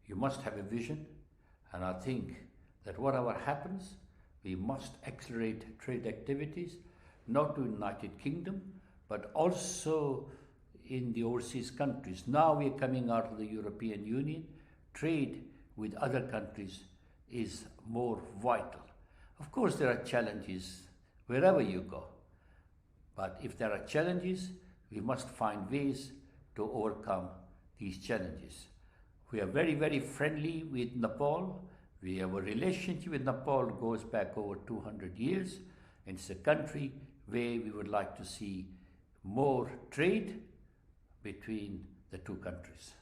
you must have a vision, and I think that whatever happens, we must accelerate trade activities, not to United Kingdom, but also in the overseas countries. Now we are coming out of the European Union. Trade with other countries is more vital. Of course, there are challenges wherever you go, but if there are challenges, we must find ways to overcome these challenges. We are very, very friendly with Nepal. We have a relationship with Nepal goes back over 200 years. And it's a country where we would like to see more trade between the two countries.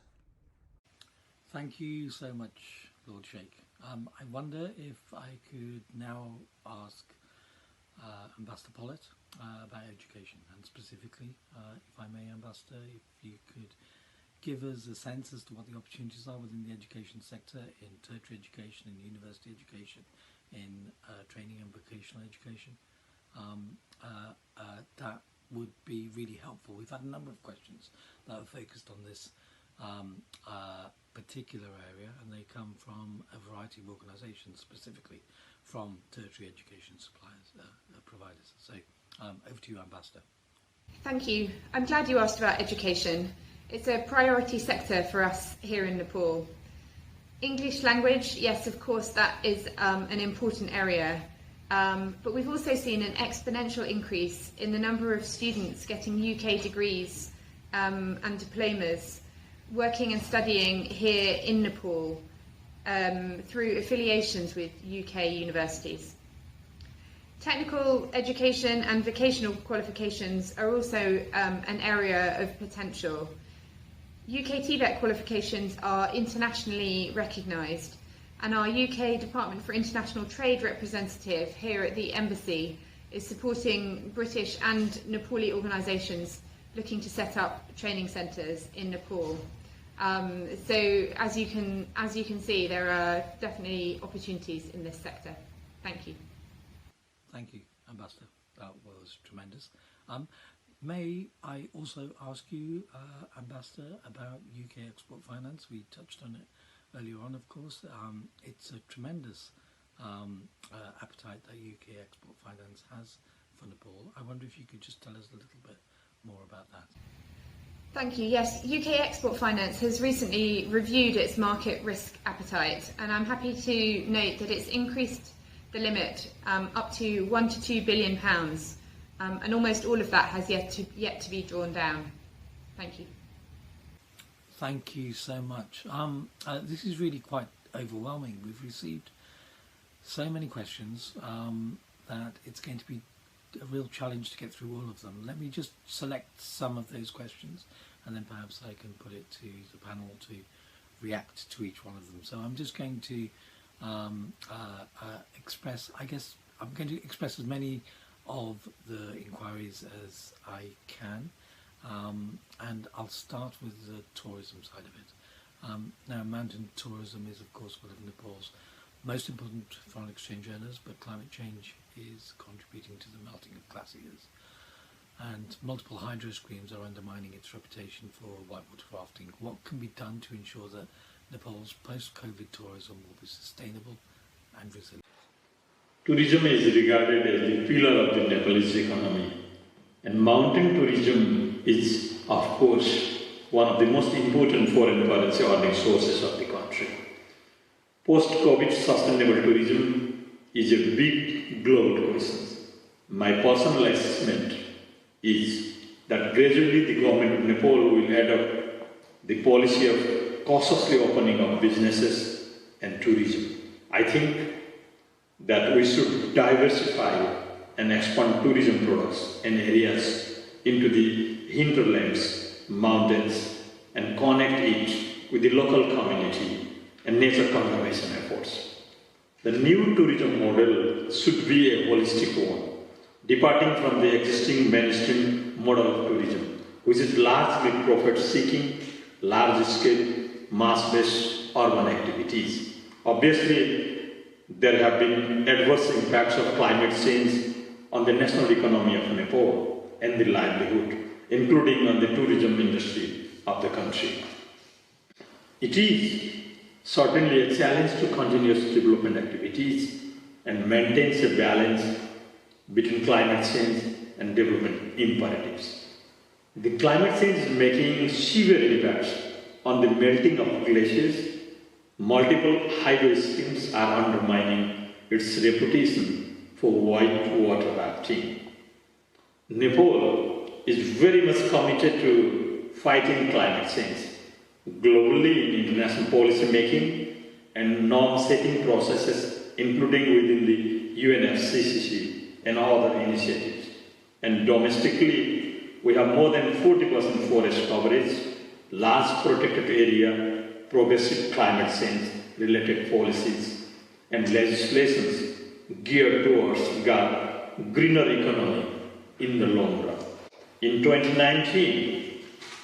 Thank you so much, Lord Sheikh. I wonder if I could now ask Ambassador Pollitt about education, and specifically, if I may, Ambassador, if you could give us a sense as to what the opportunities are within the education sector, in tertiary education, in university education, in training and vocational education. That would be really helpful. We've had a number of questions that are focused on this particular area, and they come from a variety of organisations, specifically from tertiary education suppliers, providers. So over to you, Ambassador. Thank you. I'm glad you asked about education. It's a priority sector for us here in Nepal. English language, yes, of course, that is an important area. But we've also seen an exponential increase in the number of students getting UK degrees and diplomas, working and studying here in Nepal through affiliations with UK universities. Technical education and vocational qualifications are also an area of potential. UK TVET qualifications are internationally recognised, and our UK Department for International Trade representative here at the Embassy is supporting British and Nepali organisations looking to set up training centres in Nepal. So as you can see, there are definitely opportunities in this sector. Thank you. Thank you, Ambassador. That was tremendous. May I also ask you, Ambassador, about UK export finance? We touched on it earlier on, of course. It's a tremendous appetite that UK Export Finance has for Nepal. I wonder if you could just tell us a little bit more about that. Thank you. Yes, UK Export Finance has recently reviewed its market risk appetite, and I'm happy to note that it's increased the limit up to £1 to £2 billion, and almost all of that has yet to be drawn down. Thank you. Thank you so much. This is really quite overwhelming. We've received so many questions that it's going to be a real challenge to get through all of them. Let me just select some of those questions, and then perhaps I can put it to the panel to react to each one of them. So I'm just going to express, I guess, I'm going to express as many of the inquiries as I can, and I'll start with the tourism side of it. Now, mountain tourism is, of course, one of Nepal's most important foreign exchange earners, but climate change is contributing to the melting of glaciers. And multiple hydro streams are undermining its reputation for whitewater rafting. What can be done to ensure that Nepal's post-COVID tourism will be sustainable and resilient? Tourism is regarded as the pillar of the Nepalese economy, and mountain tourism is, of course, one of the most important foreign currency earning sources of the country. Post-COVID sustainable tourism is a big global question. My personal assessment is that gradually the government of Nepal will adopt the policy of cautiously opening up businesses and tourism. I think that we should diversify and expand tourism products and areas into the hinterlands, mountains, and connect it with the local community and nature conservation efforts. The new tourism model should be a holistic one, departing from the existing mainstream model of tourism, which is largely profit-seeking, large-scale, mass-based urban activities. Obviously, there have been adverse impacts of climate change on the national economy of Nepal and the livelihood, including on the tourism industry of the country. It is certainly a challenge to continuous development activities and maintains a balance between climate change and development imperatives. The climate change is making severe impacts on the melting of glaciers. Multiple hydro schemes are undermining its reputation for whitewater rafting. Nepal is very much committed to fighting climate change globally in international policy making and norm-setting processes, including within the UNFCCC and other initiatives. And domestically, we have more than 40% forest coverage, large protected area, progressive climate change related policies, and legislations geared towards greener economy in the long run. In 2019,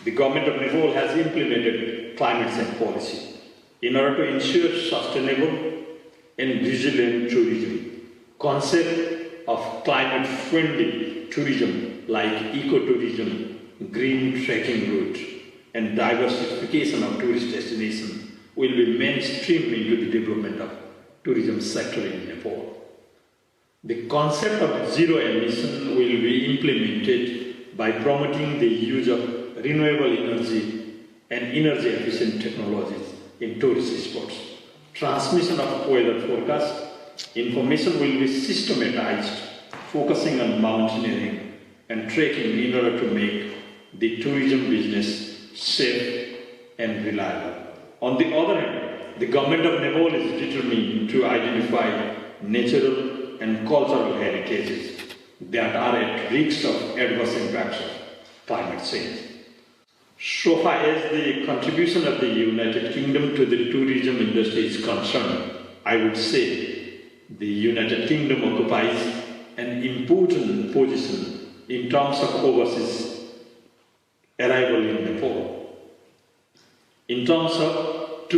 the Government of Nepal has implemented climate change policy in order to ensure sustainable and resilient tourism. Concept of climate-friendly tourism like ecotourism, green trekking route, and diversification of tourist destinations will be mainstreamed into the development of tourism sector in Nepal. The concept of zero emission will be implemented by promoting the use of renewable energy and energy efficient technologies in tourist spots. Transmission of weather forecast information will be systematized, focusing on mountaineering and trekking in order to make the tourism business safe and reliable. On the other hand, the Government of Nepal is determined to identify natural and cultural heritages that are at risk of adverse impacts of climate change. So far as the contribution of the United Kingdom to the tourism industry is concerned, I would say the United Kingdom occupies an important position in terms of overseas arrival in Nepal. In terms of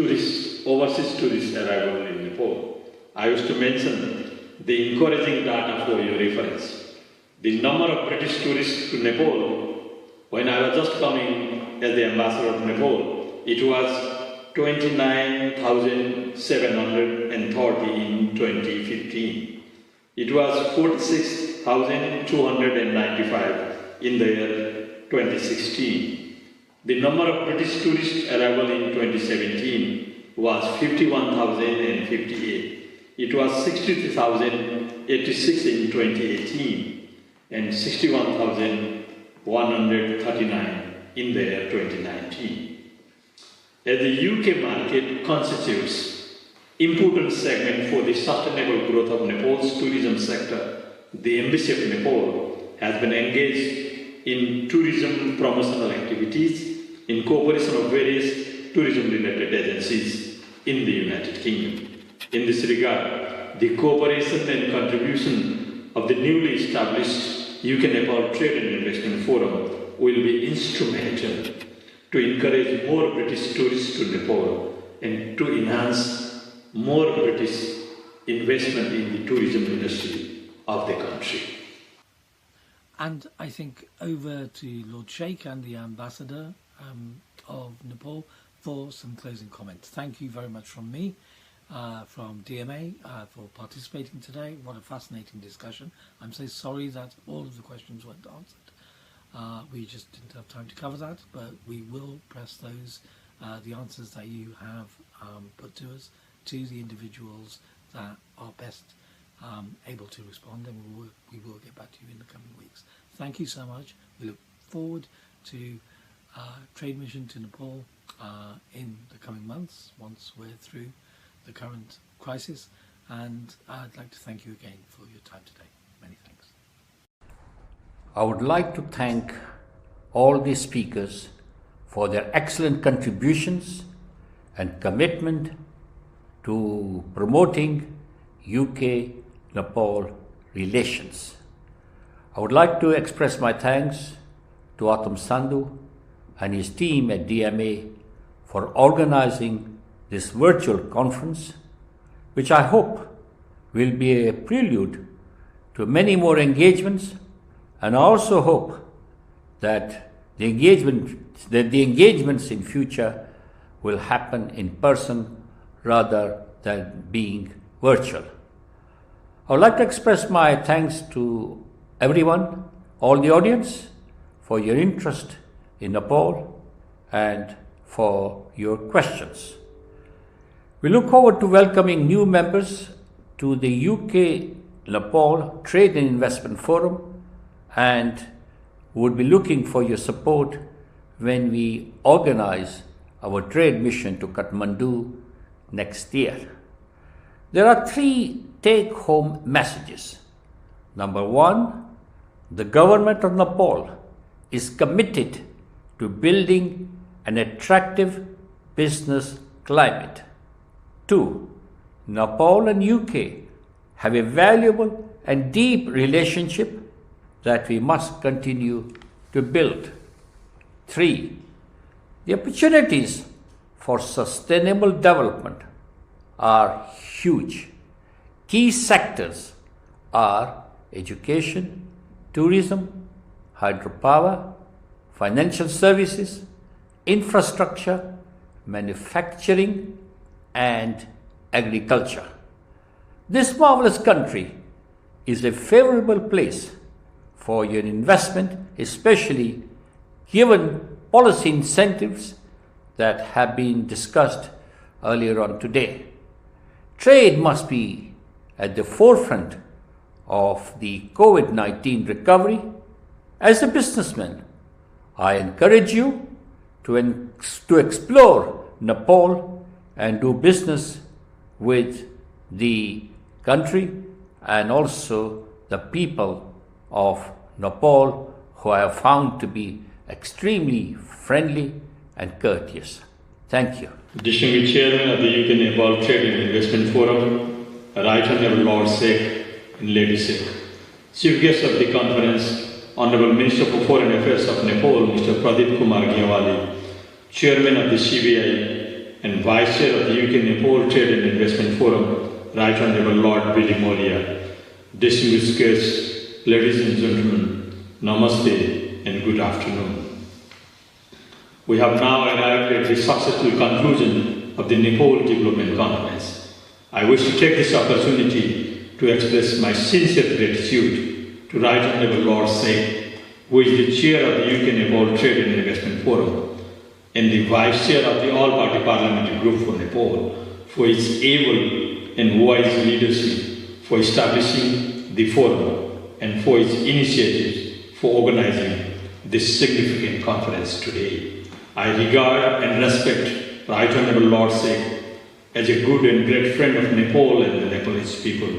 overseas tourist arrival in Nepal, I wish to mention the encouraging data for your reference. The number of British tourists to Nepal, when I was just coming as the ambassador of Nepal, it was 29,730 in 2015. It was 46,295 in the year 2016. The number of British tourist arrival in 2017 was 51,058. It was 63,086 in 2018 and 61,139 in the year 2019. As the UK market constitutes important segment for the sustainable growth of Nepal's tourism sector, the Embassy of Nepal has been engaged in tourism promotional activities in cooperation of various tourism-related agencies in the United Kingdom. In this regard, the cooperation and contribution of the newly established UK-Nepal Trade and Investment Forum will be instrumental to encourage more British tourists to Nepal and to enhance more British investment in the tourism industry of the country. And I think over to Lord Sheikh and the Ambassador of Nepal for some closing comments. Thank you very much from me, from DMA, for participating today. What a fascinating discussion. I'm so sorry that all of the questions weren't answered. We just didn't have time to cover that, but we will press those, the answers that you have put to us, to the individuals that are best able to respond, and we will get back to you in the coming weeks. Thank you so much. We look forward to trade mission to Nepal in the coming months, once we're through the current crisis, and I'd like to thank you again for your time today. Many thanks. I would like to thank all the speakers for their excellent contributions and commitment to promoting UK-Nepal relations. I would like to express my thanks to Atam Sandhu and his team at DMA for organizing this virtual conference, which I hope will be a prelude to many more engagements, and I also hope that the engagements in future will happen in person rather than being virtual. I would like to express my thanks to everyone, all the audience, for your interest in Nepal and for your questions. We look forward to welcoming new members to the UK-Nepal Trade and Investment Forum, and would be looking for your support when we organize our trade mission to Kathmandu next year. There are 3 take-home messages. Number 1, the Government of Nepal is committed to building an attractive business climate. 2, Nepal and UK have a valuable and deep relationship that we must continue to build. 3, the opportunities for sustainable development are huge. Key sectors are education, tourism, hydropower, financial services, infrastructure, manufacturing, and agriculture. This marvelous country is a favorable place for your investment, especially given policy incentives that have been discussed earlier on today. Trade must be at the forefront of the COVID-19 recovery. As a businessman, I encourage you to explore Nepal and do business with the country and also the people of Nepal, who I have found to be extremely friendly and courteous. Thank you. Distinguished Chairman of the UK-Nepal Trade and Investment Forum, Right Honourable Lord Sheikh and Lady Sheikh, Chief Guest of the conference, Honourable Minister for Foreign Affairs of Nepal, Mr. Pradeep Kumar Gyawali, Chairman of the CBI and Vice Chair of the UK-Nepal Trade and Investment Forum, Right Honourable Lord Bilimoria, distinguished guests, ladies and gentlemen, namaste and good afternoon. We have now arrived at the successful conclusion of the Nepal Development Conference. I wish to take this opportunity to express my sincere gratitude to Right Honourable Lord Sheikh, who is the chair of the UK-Nepal Trade and Investment Forum and the vice chair of the All-Party Parliamentary Group for Nepal, for its able and wise leadership for establishing the forum and for its initiatives for organizing this significant conference today. I regard and respect Right Honourable Lord Sheikh as a good and great friend of Nepal and the Nepalese people,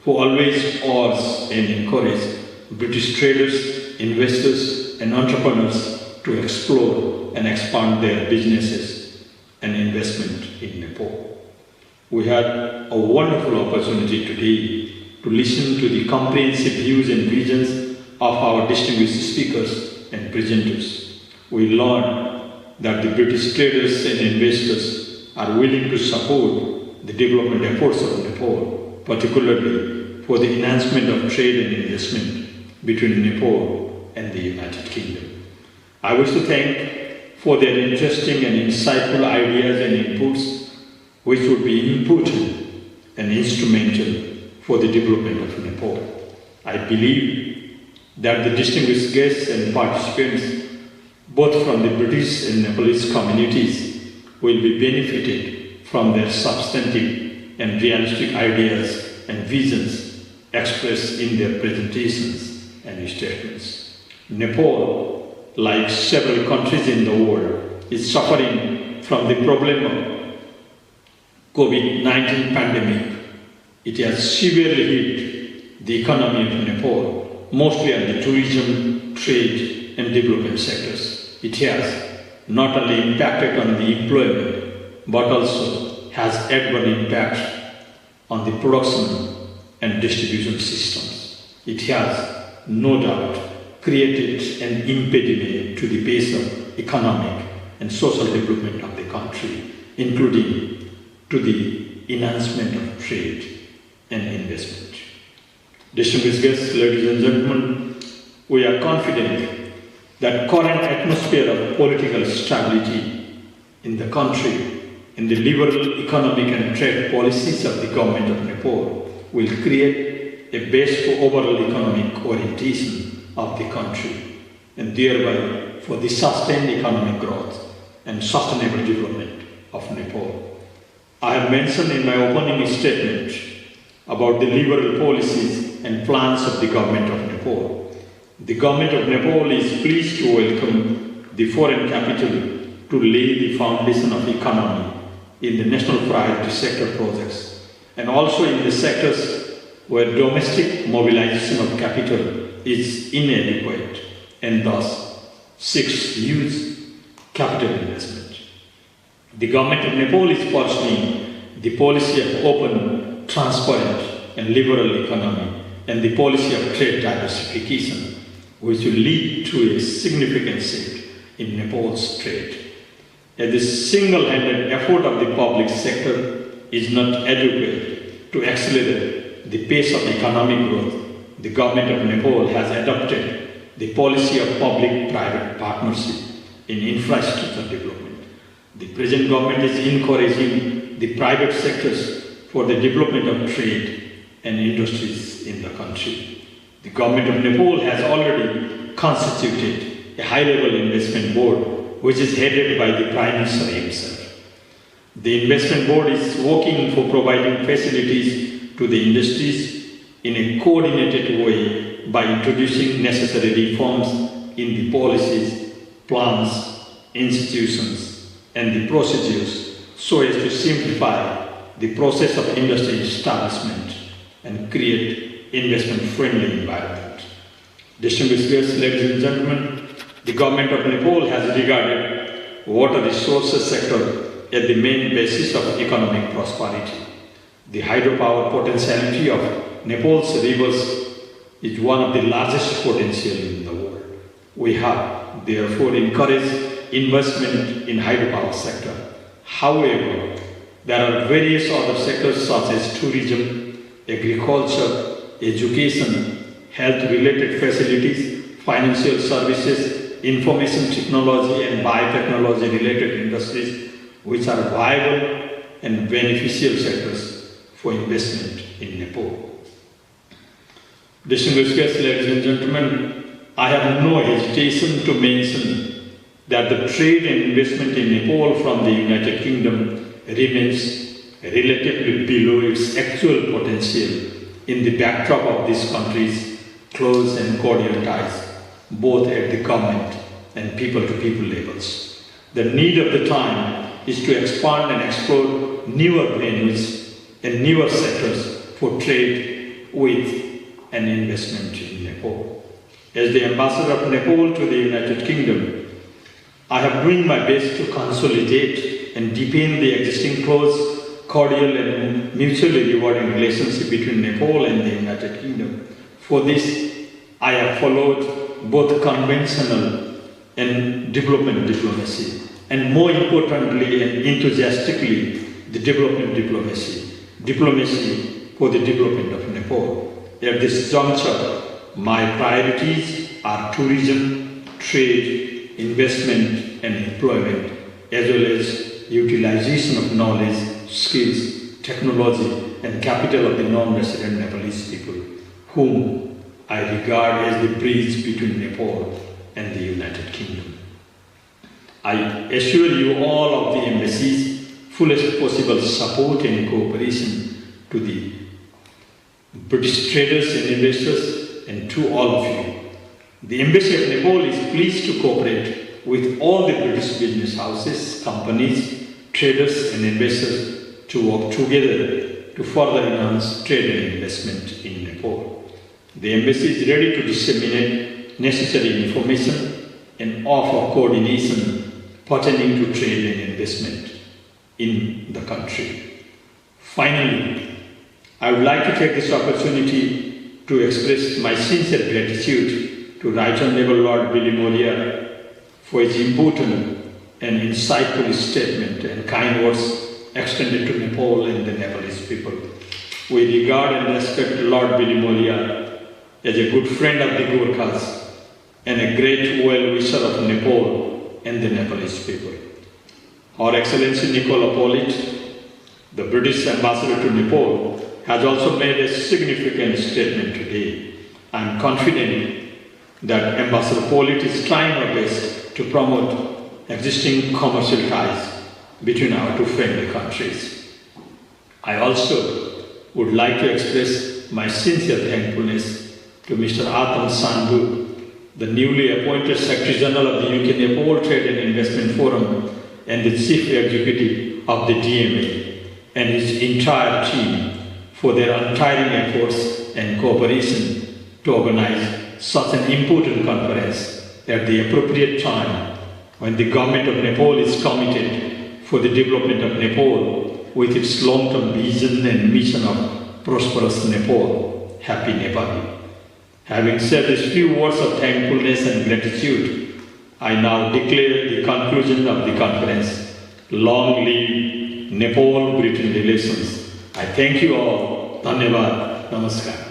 who always urge and encourage British traders, investors and entrepreneurs to explore and expand their businesses and investment in Nepal. We had a wonderful opportunity today to listen to the comprehensive views and visions of our distinguished speakers and presenters. We learned that the British traders and investors are willing to support the development efforts of Nepal, particularly for the enhancement of trade and investment between Nepal and the United Kingdom. I wish to thank for their interesting and insightful ideas and inputs, which would be important and instrumental for the development of Nepal. I believe that the distinguished guests and participants, both from the British and Nepalese communities, will be benefited from their substantive and realistic ideas and visions expressed in their presentations and statements. Nepal, like several countries in the world, is suffering from the problem of COVID-19 pandemic. It has severely hit the economy of Nepal, mostly on the tourism, trade and development sectors. It has not only impacted on the employment, but also has adverse impact on the production and distribution systems. It has, no doubt, created an impediment to the pace of economic and social development of the country, including to the enhancement of trade and investment. Distinguished guests, ladies and gentlemen, we are confident that current atmosphere of political stability in the country and the liberal economic and trade policies of the government of Nepal will create a base for overall economic orientation of the country and thereby for the sustained economic growth and sustainable development of Nepal. I have mentioned in my opening statement about the liberal policies and plans of the government of Nepal. The government of Nepal is pleased to welcome the foreign capital to lay the foundation of economy in the national priority sector projects and also in the sectors where domestic mobilization of capital is inadequate and thus seeks huge capital investment. The government of Nepal is pursuing the policy of open, transparent and liberal economy and the policy of trade diversification, which will lead to a significant shift in Nepal's trade. As the single-handed effort of the public sector is not adequate to accelerate the pace of economic growth, the government of Nepal has adopted the policy of public-private partnership in infrastructure development. The present government is encouraging the private sectors for the development of trade and industries in the country. The government of Nepal has already constituted a high-level investment board which is headed by the Prime Minister himself. The investment board is working for providing facilities to the industries in a coordinated way by introducing necessary reforms in the policies, plans, institutions and the procedures so as to simplify the process of industry establishment and create investment-friendly environment. Distinguished guests, ladies and gentlemen, the government of Nepal has regarded water resources sector as the main basis of economic prosperity. The hydropower potentiality of Nepal's rivers is one of the largest potential in the world. We have therefore encouraged investment in hydropower sector. However, there are various other sectors such as tourism, agriculture, education, health-related facilities, financial services, information technology and biotechnology-related industries which are viable and beneficial sectors for investment in Nepal. Distinguished guests, ladies and gentlemen, I have no hesitation to mention that the trade and investment in Nepal from the United Kingdom remains relatively below its actual potential in the backdrop of this country's close and cordial ties, both at the government and people-to-people levels. The need of the time is to expand and explore newer venues and newer sectors for trade with and investment in Nepal. As the ambassador of Nepal to the United Kingdom, I have doing my best to consolidate and deepen the existing close, cordial and mutually rewarding relationship between Nepal and the United Kingdom. For this, I have followed both conventional and development diplomacy, and more importantly and enthusiastically, the development diplomacy for the development of Nepal. At this juncture, my priorities are tourism, trade, investment and employment, as well as utilization of knowledge, skills, technology and capital of the non-resident Nepalese people, whom I regard as the bridge between Nepal and the United Kingdom. I assure you all of the embassy's fullest possible support and cooperation to the British traders and investors and to all of you. The Embassy of Nepal is pleased to cooperate with all the British business houses, companies, traders and investors to work together to further enhance trade and investment in Nepal. The Embassy is ready to disseminate necessary information and offer coordination pertaining to trade and investment in the country. Finally, I would like to take this opportunity to express my sincere gratitude to Right Honourable Lord Bilimoria for his important and insightful statement and kind words extended to Nepal and the Nepalese people. We regard and respect Lord Bilimoria as a good friend of the Gurkhas and a great well-wisher of Nepal and the Nepalese people. Our Excellency Nicola Pollitt, the British Ambassador to Nepal, has also made a significant statement today. I am confident that Ambassador Pollitt is trying her best to promote existing commercial ties between our two friendly countries. I also would like to express my sincere thankfulness to Mr. Atam Sandhu, the newly appointed Secretary General of the UK-Nepal Trade and Investment Forum and the Chief Executive of the DMA, and his entire team for their untiring efforts and cooperation to organize such an important conference at the appropriate time when the Government of Nepal is committed for the development of Nepal with its long-term vision and mission of prosperous Nepal. Happy Nepali. Having said these few words of thankfulness and gratitude, I now declare the conclusion of the conference. Long live Nepal-Britain relations. I thank you all. Dhanyavad. Namaskar.